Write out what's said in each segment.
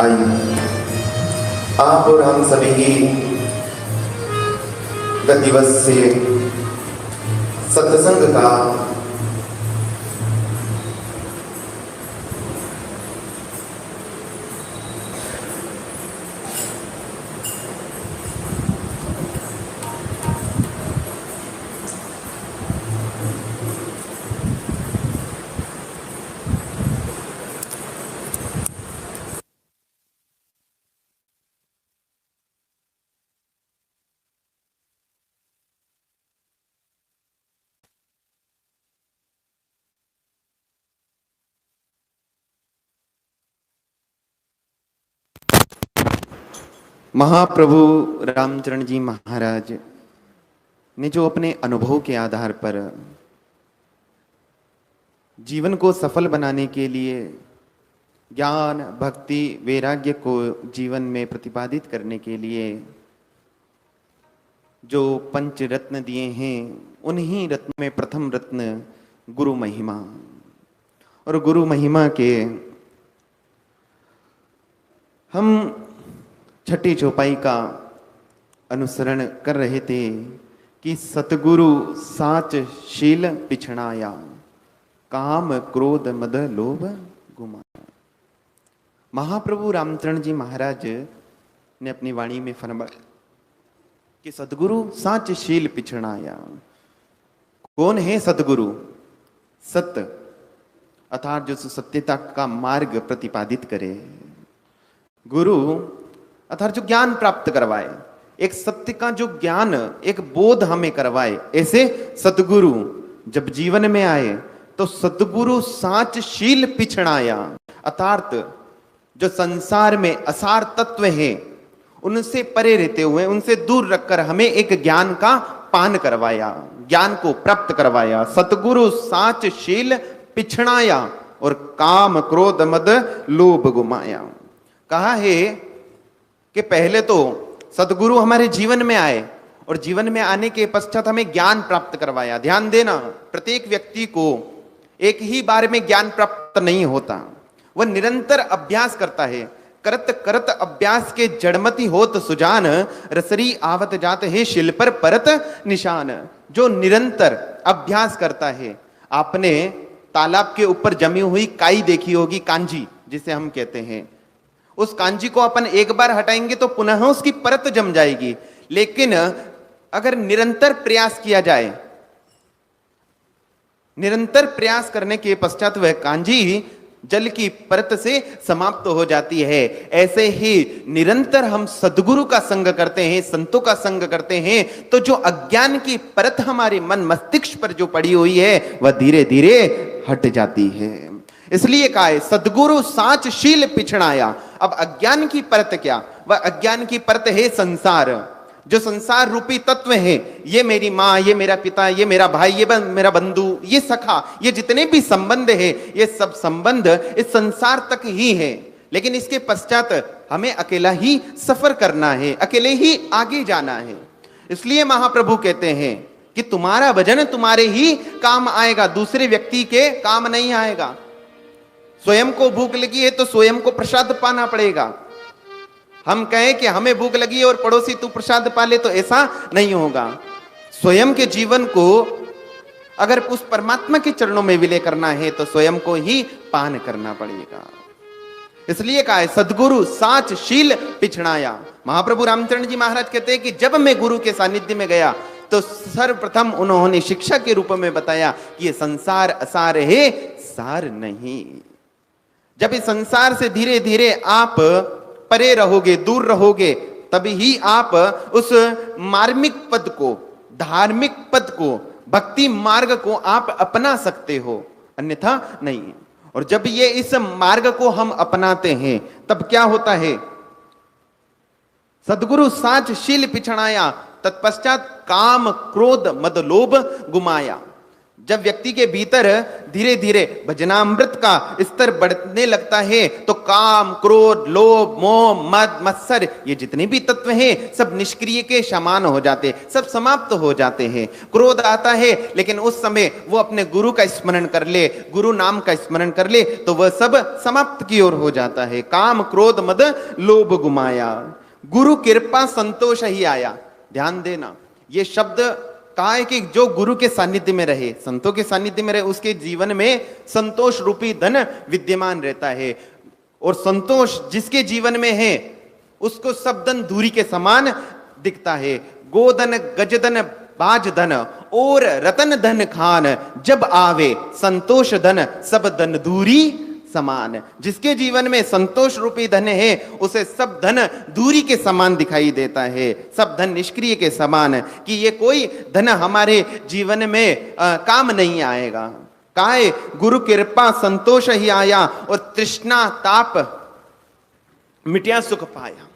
आइए आप और हम सभी की गतिवश से सत्संग का महाप्रभु रामचरण जी महाराज ने जो अपने अनुभव के आधार पर जीवन को सफल बनाने के लिए ज्ञान भक्ति वैराग्य को जीवन में प्रतिपादित करने के लिए जो पंच रत्न दिए हैं, उन्हीं रत्न में प्रथम रत्न गुरु महिमा, और गुरु महिमा के हम छठी चौपाई का अनुसरण कर रहे थे कि सतगुरु साच शील पिछड़ाया, काम क्रोध मद लोभ गुमाया। महाप्रभु रामचरण जी महाराज ने अपनी वाणी में फरमाया कि सतगुरु साच शील पिछड़ाया। कौन है सतगुरु? सत्य अर्थात जो सत्यता का मार्ग प्रतिपादित करे। गुरु अर्थात जो ज्ञान प्राप्त करवाए, एक सत्य का जो ज्ञान, एक बोध हमें करवाए, ऐसे सतगुरु जब जीवन में आए तो सतगुरु साच शील पिछड़ाया, अर्थात जो संसार में असार तत्व हैं उनसे परे रहते हुए, उनसे दूर रखकर हमें एक ज्ञान का पान करवाया, ज्ञान को प्राप्त करवाया। सतगुरु साच शील पिछड़ाया और काम क्रोध मद लोभ गुमाया। कहा है कि पहले तो सतगुरु हमारे जीवन में आए और जीवन में आने के पश्चात हमें ज्ञान प्राप्त करवाया। ध्यान देना, प्रत्येक व्यक्ति को एक ही बार में ज्ञान प्राप्त नहीं होता, वह निरंतर अभ्यास करता है। करत करत अभ्यास के जड़मति होत सुजान, रसरी आवत जात है शिल पर परत निशान। जो निरंतर अभ्यास करता है, आपने तालाब के ऊपर जमी हुई काई देखी होगी, कांजी जिसे हम कहते हैं, उस कांजी को अपन एक बार हटाएंगे तो पुनः उसकी परत जम जाएगी। लेकिन अगर निरंतर प्रयास किया जाए, निरंतर प्रयास करने के पश्चात वह कांजी जल की परत से समाप्त हो जाती है। ऐसे ही निरंतर हम सद्गुरु का संग करते हैं, संतों का संग करते हैं, तो जो अज्ञान की परत हमारे मन मस्तिष्क पर जो पड़ी हुई है वह धीरे धीरे हट जाती है। इसलिए कहा है सद्गुरु साच शील पिछड़ाया। अब अज्ञान की परत क्या? वह अज्ञान की परत है संसार, जो संसार रूपी तत्व है। ये मेरी माँ, ये मेरा पिता, ये मेरा भाई, ये मेरा बंधु, ये सखा, ये जितने भी संबंध है, ये सब संबंध इस संसार तक ही है। लेकिन इसके पश्चात हमें अकेला ही सफर करना है, अकेले ही आगे जाना है। इसलिए महाप्रभु कहते हैं कि तुम्हारा भजन तुम्हारे ही काम आएगा, दूसरे व्यक्ति के काम नहीं आएगा। स्वयं को भूख लगी है तो स्वयं को प्रसाद पाना पड़ेगा। हम कहें कि हमें भूख लगी है और पड़ोसी तू प्रसाद पा ले, तो ऐसा नहीं होगा। स्वयं के जीवन को अगर उस परमात्मा के चरणों में विलय करना है तो स्वयं को ही पान करना पड़ेगा। इसलिए कहा है सद्गुरु साच शील पिछड़ाया। महाप्रभु रामचरण जी महाराज कहते हैं कि जब मैं गुरु के सानिध्य में गया तो सर्वप्रथम उन्होंने शिक्षा के रूप में बताया कि ये संसार असार है, सार नहीं। जब इस संसार से धीरे धीरे आप परे रहोगे, दूर रहोगे, तभी ही आप उस मार्मिक पद को, धार्मिक पद को, भक्ति मार्ग को आप अपना सकते हो, अन्यथा नहीं। और जब ये इस मार्ग को हम अपनाते हैं तब क्या होता है? सद्गुरु साच शील पिछड़ाया, तत्पश्चात काम क्रोध मद लोभ गुमाया। जब व्यक्ति के भीतर धीरे धीरे भजनामृत का स्तर बढ़ने लगता है तो काम, क्रोध, लोभ, मोह, मद, मत्सर ये जितने भी तत्व हैं सब निष्क्रिय के समान हो जाते, सब समाप्त हो जाते हैं। क्रोध आता है लेकिन उस समय वो अपने गुरु का स्मरण कर ले, गुरु नाम का स्मरण कर ले तो वह सब समाप्त की ओर हो जाता है। काम, क्रोध, मद, लोभ गुमाया, गुरु कृपा संतोष ही आया। ध्यान देना, ये शब्द कहा है कि जो गुरु के सानिध्य में रहे, संतों के सानिध्य में रहे, उसके जीवन में संतोष रूपी धन विद्यमान रहता है। और संतोष जिसके जीवन में है उसको सब धन दूरी के समान दिखता है। गोधन, गजधन, बाज धन और रतन धन खान, जब आवे संतोष धन सब धन दूरी समान। जिसके जीवन में संतोष रूपी धन है उसे सब धन दूरी के समान दिखाई देता है, सब धन निष्क्रिय के समान, कि ये कोई धन हमारे जीवन में काम नहीं आएगा। काहे गुरु कृपा संतोष ही आया और तृष्णा ताप मिटिया सुख पाया।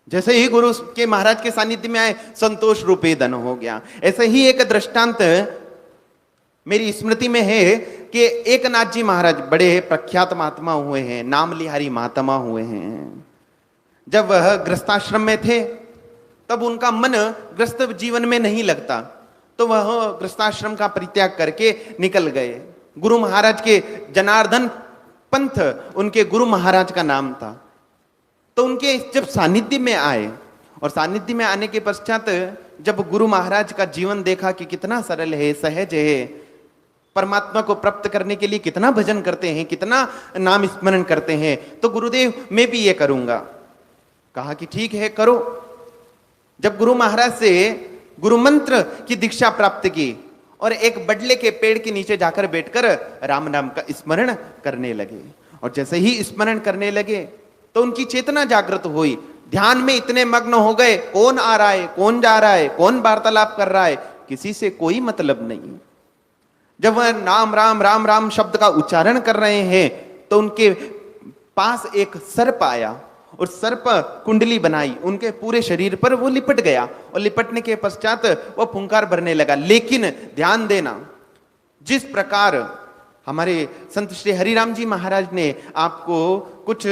जैसे ही गुरु के महाराज के सानिध्य में आए संतोष रूपी धन हो गया। ऐसे ही एक दृष्टांत मेरी स्मृति में है कि एकनाथ जी महाराज बड़े प्रख्यात महात्मा हुए हैं, नाम लिहारी महात्मा हुए हैं। जब वह गृहस्थाश्रम में थे तब उनका मन गृहस्थ जीवन में नहीं लगता, तो वह गृहस्थाश्रम का परित्याग करके निकल गए। गुरु महाराज के जनार्दन पंथ उनके गुरु महाराज का नाम था। तो उनके जब सानिध्य में आए और सानिध्य में आने के पश्चात जब गुरु महाराज का जीवन देखा कि कितना सरल है, सहज है, परमात्मा को प्राप्त करने के लिए कितना भजन करते हैं, कितना नाम स्मरण करते हैं, तो गुरुदेव मैं भी ये करूंगा। कहा कि ठीक है करो। जब गुरु महाराज से गुरु मंत्र की दीक्षा प्राप्त की और एक बडले के पेड़ के नीचे जाकर बैठकर राम नाम का स्मरण करने लगे। और जैसे ही स्मरण करने लगे तो उनकी चेतना जागृत हुई। ध्यान में इतने मग्न हो गए, कौन आ रहा है, कौन जा रहा है, कौन वार्तालाप कर रहा है, किसी से कोई मतलब नहीं। जब वह नाम राम राम राम शब्द का उच्चारण कर रहे हैं तो उनके पास एक सर्प आया और सर्प कुंडली बनाई, उनके पूरे शरीर पर वो लिपट गया और लिपटने के पश्चात वो फुंकार भरने लगा। लेकिन ध्यान देना, जिस प्रकार हमारे संत श्री हरिराम जी महाराज ने आपको कुछ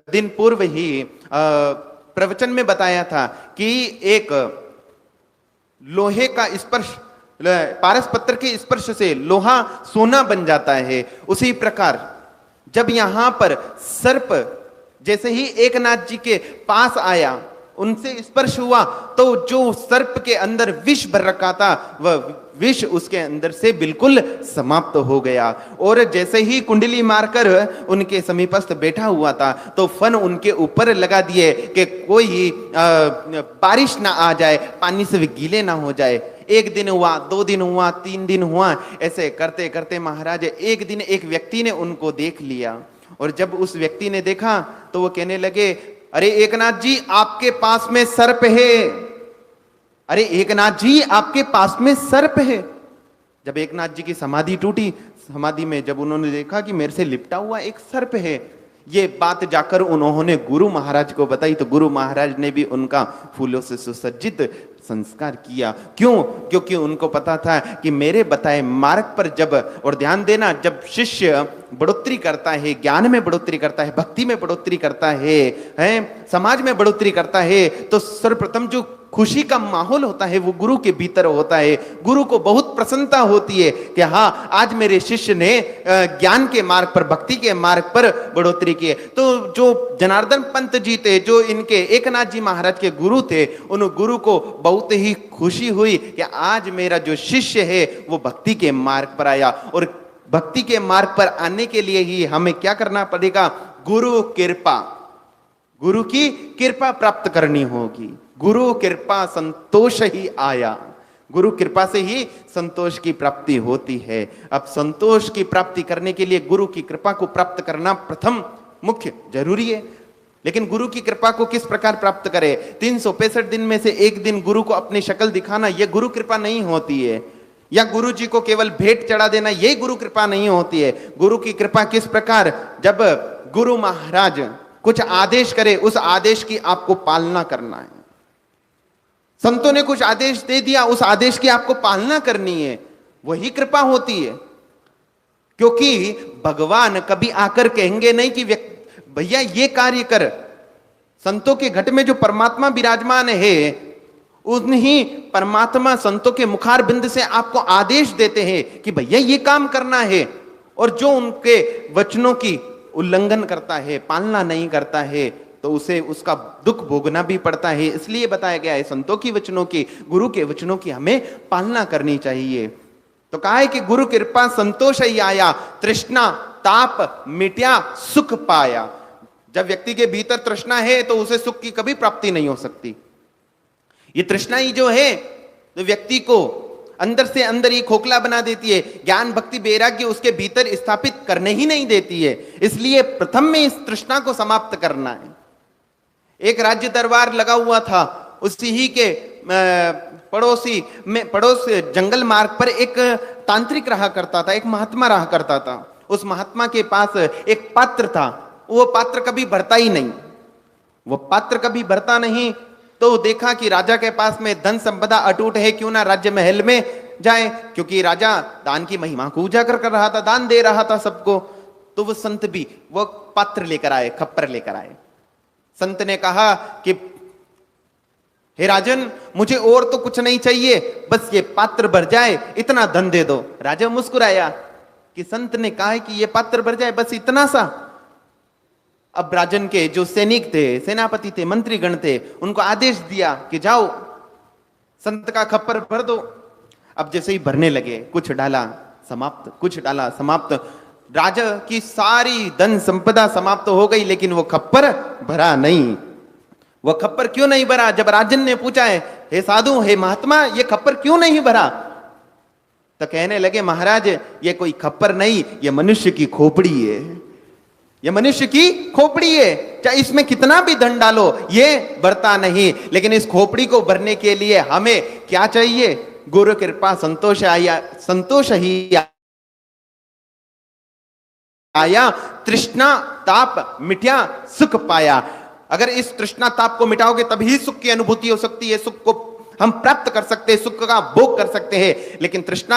दिन पूर्व ही प्रवचन में बताया था कि एक लोहे का स्पर्श, पारस पत्थर के स्पर्श से लोहा सोना बन जाता है, उसी प्रकार जब यहां पर सर्प जैसे ही एकनाथ जी के पास आया, उनसे स्पर्श हुआ, तो जो सर्प के अंदर विष भर रखा था वह विष उसके अंदर से बिल्कुल समाप्त हो गया। और जैसे ही कुंडली मारकर उनके समीपस्थ बैठा हुआ था तो फन उनके ऊपर लगा दिए कि कोई बारिश ना आ जाए, पानी से वे गीले ना हो जाए। एक दिन हुआ, 2 दिन हुआ, 3 दिन हुआ, ऐसे करते करते महाराज एक दिन एक व्यक्ति ने उनको देख लिया। और जब उस व्यक्ति ने देखा तो वो कहने लगे, अरे एकनाथ जी आपके पास में सर्प है, अरे एकनाथ जी आपके पास में सर्प है। जब एकनाथ जी की समाधि टूटी, समाधि में जब उन्होंने देखा कि मेरे से लिपटा हुआ एक सर्प है, ये बात जाकर उन्होंने गुरु महाराज को बताई तो गुरु महाराज ने भी उनका फूलों से सुसज्जित संस्कार किया। क्यों? क्योंकि उनको पता था कि मेरे बताए मार्ग पर जब, और ध्यान देना, जब शिष्य बढ़ोतरी करता है, ज्ञान में बढ़ोतरी करता है, भक्ति में बढ़ोतरी करता है, समाज में बढ़ोतरी करता है, तो सर्वप्रथम जो खुशी का माहौल होता है वो गुरु के भीतर होता है। गुरु को बहुत प्रसन्नता होती है कि हाँ आज मेरे शिष्य ने ज्ञान के मार्ग पर, भक्ति के मार्ग पर बढ़ोतरी की है। तो जो जनार्दन पंत जी थे, जो इनके एकनाथ जी महाराज के गुरु थे, उन गुरु को बहुत ही खुशी हुई कि आज मेरा जो शिष्य है वो भक्ति के मार्ग पर आया। और भक्ति के मार्ग पर आने के लिए ही हमें क्या करना पड़ेगा? गुरु कृपा, गुरु की कृपा प्राप्त करनी होगी। गुरु कृपा संतोष ही आया, गुरु कृपा से ही संतोष की प्राप्ति होती है। अब संतोष की प्राप्ति करने के लिए गुरु की कृपा को प्राप्त करना प्रथम मुख्य जरूरी है। लेकिन गुरु की कृपा को किस प्रकार प्राप्त करें? 365 दिन में से एक दिन गुरु को अपनी शक्ल दिखाना, यह गुरु कृपा नहीं होती है। या गुरु जी को केवल भेंट चढ़ा देना, यह गुरु कृपा नहीं होती है। गुरु की कृपा किस प्रकार? जब गुरु महाराज कुछ आदेश करे, उस आदेश की आपको पालना करना है। संतों ने कुछ आदेश दे दिया, उस आदेश की आपको पालना करनी है। वही कृपा होती है। क्योंकि भगवान कभी आकर कहेंगे नहीं कि भैया ये कार्य कर। संतों के घट में जो परमात्मा विराजमान है, उन्हीं परमात्मा संतों के मुखार बिंद से आपको आदेश देते हैं कि भैया ये काम करना है। और जो उनके वचनों की उल्लंघन करता है, पालना नहीं करता है, तो उसे उसका दुख भोगना भी पड़ता है। इसलिए बताया गया है संतों की वचनों की, गुरु के वचनों की हमें पालना करनी चाहिए। तो कहा है कि गुरु कृपा संतोष ही आया, तृष्णा ताप मिट्या सुख पाया। जब व्यक्ति के भीतर तृष्णा है तो उसे सुख की कभी प्राप्ति नहीं हो सकती। ये तृष्णा ही जो है तो व्यक्ति को अंदर से अंदर ही खोखला बना देती है। ज्ञान भक्ति वैराग्य उसके भीतर स्थापित करने ही नहीं देती है। इसलिए प्रथम में इस तृष्णा को समाप्त करना है। एक राज्य दरबार लगा हुआ था, उसी ही के पड़ोस जंगल मार्ग पर एक तांत्रिक रहा करता था, एक महात्मा रहा करता था। उस महात्मा के पास एक पात्र था, वो पात्र कभी भरता ही नहीं। वो पात्र कभी भरता नहीं तो देखा कि राजा के पास में धन संपदा अटूट है, क्यों ना राज्य महल में जाए, क्योंकि राजा दान की महिमा को उजागर कर रहा था, दान दे रहा था सबको। तो वो संत भी वो पात्र लेकर आए, खप्पर लेकर आए। संत ने कहा कि हे राजन, मुझे और तो कुछ नहीं चाहिए, बस ये पात्र भर जाए, इतना धन दे दो। राजा मुस्कुराया कि संत ने कहा है कि ये पात्र भर जाए, बस इतना सा। अब राजन के जो सैनिक थे, सेनापति थे, मंत्रीगण थे, उनको आदेश दिया कि जाओ संत का खप्पर भर दो। अब जैसे ही भरने लगे, कुछ डाला समाप्त, कुछ डाला समाप्त। राजा की सारी धन संपदा समाप्त हो गई, लेकिन वो खप्पर भरा नहीं। वो खप्पर क्यों नहीं भरा? जब राजन ने पूछा है, हे साधु, हे महात्मा, ये खप्पर क्यों नहीं भरा? तो कहने लगे, महाराज ये कोई खप्पर नहीं, ये मनुष्य की खोपड़ी है। ये मनुष्य की खोपड़ी है, चाहे इसमें कितना भी धन डालो ये भरता नहीं। लेकिन इस खोपड़ी को भरने के लिए हमें क्या चाहिए? गुरु कृपा संतोष आया, संतोष ही आया, तृष्णा ताप मिट्या सुख पाया। अगर इस तृष्णा ताप को मिटाओगे तभी सुख की अनुभूति हो सकती है, सुख को हम प्राप्त कर सकते हैं, सुख का भोग कर सकते हैं। लेकिन तृष्णा